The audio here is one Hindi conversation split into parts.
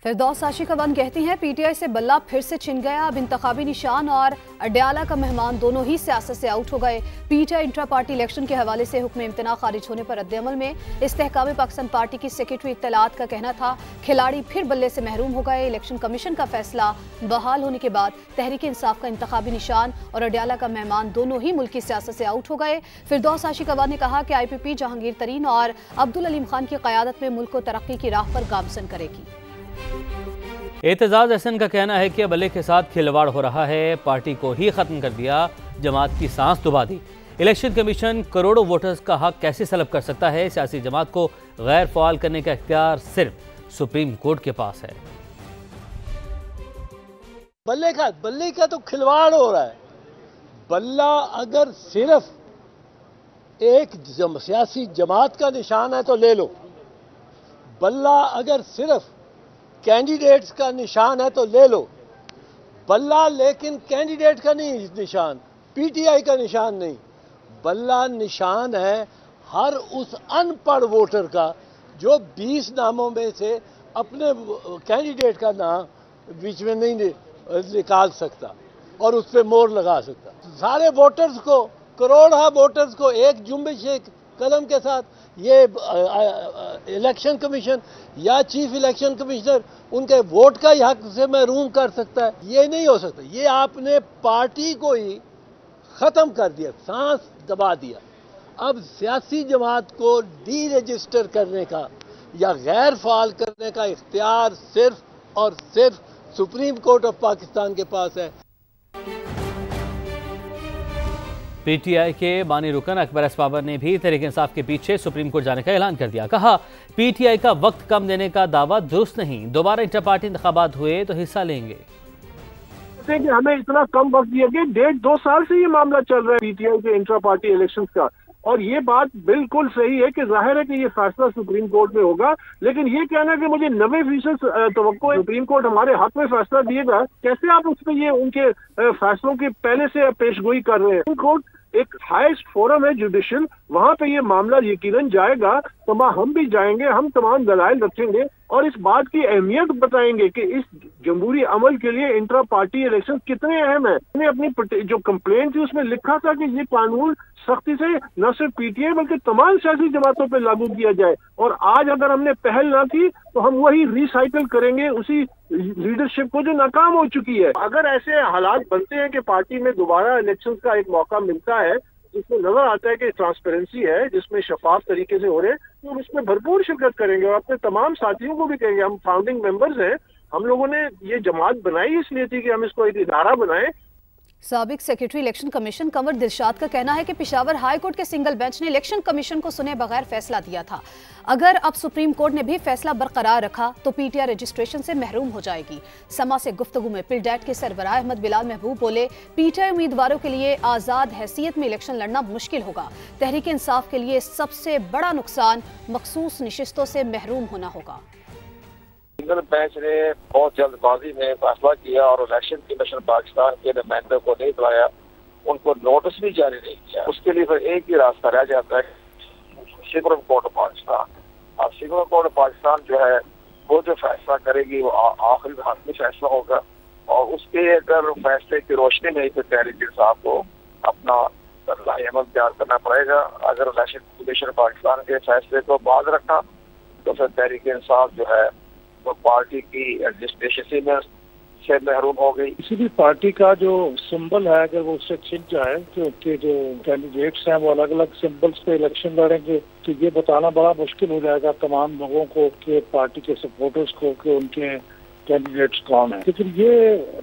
फिरदौस आशिकवन कहती हैं पीटीआई से बल्ला फिर से छिन गया। अब इंतखाबी निशान और अडयाला का मेहमान दोनों ही सियासत से आउट हो गए। पीटीआई इंट्रा पार्टी इलेक्शन के हवाले से हुक्म इम्तना खारिज होने पर रद्दअमल में इस्तेहकाम पाकिस्तान पार्टी की सेक्रेटरी इत्तलात का कहना था खिलाड़ी फिर बल्ले से महरूम हो गए। इलेक्शन कमीशन का फैसला बहाल होने के बाद तहरीक इंसाफ का इंतखाबी निशान और अडयाला का मेहमान दोनों ही मुल्क की सियासत से आउट हो गए। फिरदौस आशिकवन ने कहा कि IPP जहांगीर तरीन और अब्दुल अलीम खान की क़यादत में मुल्क को तरक्की की राह पर गामजन करेगी। एतजाज हसन का कहना है कि बल्ले के साथ खिलवाड़ हो रहा है, पार्टी को ही खत्म कर दिया, जमात की सांस दुबा दी। इलेक्शन कमीशन करोड़ों वोटर्स का हक कैसे सलब कर सकता है? सियासी जमात को गैर फ़ाल करने का इख्तियार सिर्फ सुप्रीम कोर्ट के पास है। बल्ले का तो खिलवाड़ हो रहा है। बल्ला अगर सिर्फ एक सियासी जमात का निशान है तो ले लो, बल्ला अगर सिर्फ कैंडिडेट्स का निशान है तो ले लो, बल्ला लेकिन कैंडिडेट का नहीं निशान, पीटीआई का निशान नहीं, बल्ला निशान है हर उस अनपढ़ वोटर का जो 20 नामों में से अपने कैंडिडेट का नाम बीच में नहीं निकाल सकता और उस पर मोहर लगा सकता। सारे वोटर्स को, करोड़ों वोटर्स को एक जुम्बिश एक कदम के साथ ये इलेक्शन कमीशन या चीफ इलेक्शन कमिश्नर उनके वोट का ही हक से महरूम कर सकता है? ये नहीं हो सकता। ये आपने पार्टी को ही खत्म कर दिया, सांस दबा दिया। अब सियासी जमात को डी रजिस्टर करने का या गैर फाल करने का इख्तियार सिर्फ और सिर्फ सुप्रीम कोर्ट ऑफ पाकिस्तान के पास है। पीटीआई के बानी रुकन अकबर असबाबर ने भी तहरीक इंसाफ के पीछे सुप्रीम कोर्ट जाने का ऐलान कर दिया। कहा पीटीआई का वक्त कम देने का दावा दुरुस्त नहीं, दोबारा इंटर पार्टी इंतखाबात हुए तो हिस्सा लेंगे। कि हमें इतना कम वक्त दिया गया, 1.5-2 साल से ये मामला चल रहा है पीटीआई के इंट्रा पार्टी इलेक्शंस का, और ये बात बिल्कुल सही है कि जाहिर है कि ये फैसला सुप्रीम कोर्ट में होगा। लेकिन ये कहना कि मुझे 90% तवक्को है सुप्रीम कोर्ट हमारे हक में फैसला दिएगा, कैसे आप उस पर ये उनके फैसलों की पहले से पेशगोई कर रहे हैं? सुप्रीम कोर्ट एक हाईएस्ट फोरम है जुडिशियल, वहां पे ये मामला यकीनन जाएगा, तो हम भी जाएंगे, हम तमाम दलाइल रखेंगे और इस बात की अहमियत बताएंगे कि इस जमहूरी अमल के लिए इंट्रा पार्टी इलेक्शन कितने अहम है। मैंने अपनी जो कंप्लेंट थी उसमें लिखा था कि ये कानून सख्ती से न सिर्फ पीटीआई बल्कि तमाम सियासी जमातों पर लागू किया जाए, और आज अगर हमने पहल ना की तो हम वही रिसाइकिल करेंगे उसी लीडरशिप को जो नाकाम हो चुकी है। अगर ऐसे हालात बनते हैं कि पार्टी में दोबारा इलेक्शन का एक मौका मिलता है जिसमें नजर आता है कि ट्रांसपेरेंसी है, जिसमें शफाफ तरीके से हो रहे हैं, तो हम इसमें भरपूर शिरकत करेंगे और अपने तमाम साथियों को भी कहेंगे। हम फाउंडिंग मेंबर्स हैं, हम लोगों ने ये जमात बनाई इसलिए थी कि हम इसको एक इदारा बनाएं। साबिक secretary election commission Kanwar Dilshad का कहना है कि पेशावर हाई कोर्ट के सिंगल बेंच ने इलेक्शन कमीशन को सुने बगैर फैसला दिया था। अगर अब सुप्रीम कोर्ट ने भी फैसला बरकरार रखा तो पीटीआई रजिस्ट्रेशन से महरूम हो जाएगी। समा से गुफ्तगू में पिलडेट के सरबराह अहमद बिलाल महबूब बोले पीटीआई उम्मीदवारों के लिए आज़ाद हैसियत में इलेक्शन लड़ना मुश्किल होगा। तहरीक इंसाफ के लिए सबसे बड़ा नुकसान मखसूस नशिस्तों से महरूम होना होगा। सिंगल बेंच ने बहुत जल्दबाजी में फैसला किया और इलेक्शन कमीशन पाकिस्तान के नुमाइंदों को नहीं बुलाया, उनको नोटिस भी जारी नहीं किया। उसके लिए फिर एक ही रास्ता रह जाता है, सुप्रीम कोर्ट ऑफ पाकिस्तान। अब सुप्रीम कोर्ट ऑफ पाकिस्तान जो है वो जो फैसला करेगी वो आखिरी हाथमी फैसला होगा, और उसके अगर फैसले की रोशनी में फिर तहरीक इंसाफ को अपना अमल तैयार करना पड़ेगा। अगर इलेक्शन कमीशन पाकिस्तान के फैसले को बाद रखा तो फिर तहरीक इंसाफ जो है वो पार्टी की रजिस्ट्रेशन में से महरूम हो गई। किसी भी पार्टी का जो सिंबल है अगर वो उससे छिन जाए, क्योंकि जो कैंडिडेट्स हैं वो अलग अलग सिंबल्स पे इलेक्शन लड़ेंगे, तो ये बताना बड़ा मुश्किल हो जाएगा तमाम लोगों को कि पार्टी के सपोर्टर्स को कि उनके कैंडिडेट्स कौन है। लेकिन ये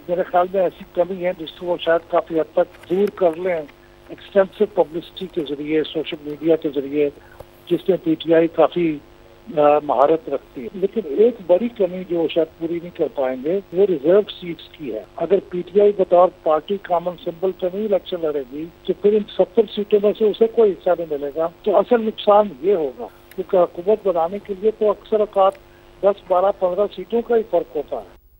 मेरे ख्याल में ऐसी कमी है जिसको वो शायद काफी हद तक दूर कर लें एक्सटेंसिव पब्लिसिटी के जरिए, सोशल मीडिया के जरिए, जिसमें पीटीआई काफी महारत रखती है। लेकिन एक बड़ी कमी जो शायद पूरी नहीं कर पाएंगे वो रिजर्व सीट्स की है। अगर पीटीआई बतौर पार्टी कॉमन सिंबल पे नहीं इलेक्शन लड़ेगी तो फिर इन 70 सीटों में से उसे कोई हिस्सा नहीं मिलेगा। तो असल नुकसान ये होगा क्योंकि हुकूमत बनाने के लिए तो अक्सर औकात 10, 12, 15 सीटों का ही फर्क होता है।